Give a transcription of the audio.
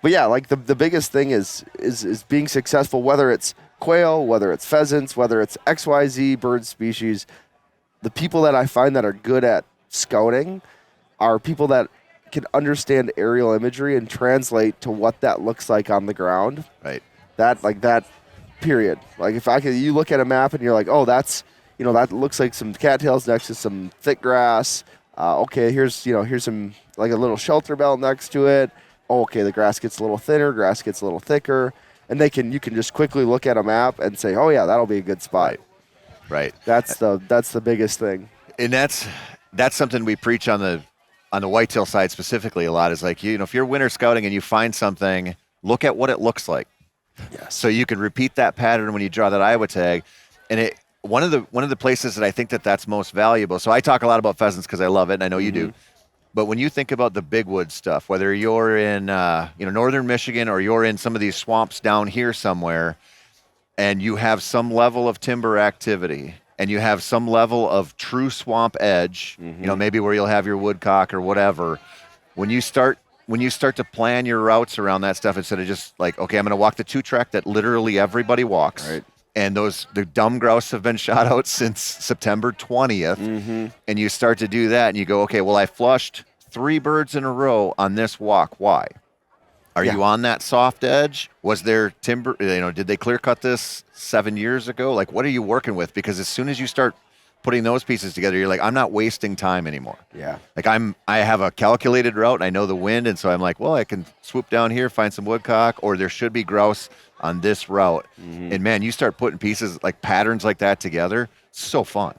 But yeah, like the biggest thing is being successful, whether it's quail, whether it's pheasants, whether it's XYZ bird species. The people that I find that are good at scouting are people that can understand aerial imagery and translate to what that looks like on the ground. Right. That period. Like if you look at a map and you're like, oh, that's, that looks like some cattails next to some thick grass. Okay, here's some, like a little shelter belt next to it. Oh, okay, the grass gets a little thinner, grass gets a little thicker. And you can just quickly look at a map and say, oh yeah, that'll be a good spot. Right. That's the biggest thing. And that's something we preach on the whitetail side specifically a lot, is like, if you're winter scouting and you find something, look at what it looks like. Yes. So you can repeat that pattern when you draw that Iowa tag. And one of the places that I think that's most valuable. So I talk a lot about pheasants because I love it, and I know you do. But when you think about the big wood stuff, whether you're in northern Michigan or you're in some of these swamps down here somewhere, and you have some level of timber activity and you have some level of true swamp edge, maybe where you'll have your woodcock or whatever, when you start to plan your routes around that stuff, instead of just like, okay, I'm going to walk the 2-track that literally everybody walks. Right. And the dumb grouse have been shot out since September 20th. And you start to do that and you go, okay, well, I flushed 3 birds in a row on this walk. Why? Are you on that soft edge? Was there timber, did they clear cut this 7 years ago? Like, what are you working with? Because as soon as you start putting those pieces together, you're like, I'm not wasting time anymore. Yeah. Like I have a calculated route and I know the wind. And so I'm like, well, I can swoop down here, find some woodcock, or there should be grouse on this route. And man, you start putting pieces like patterns like that together. So fun.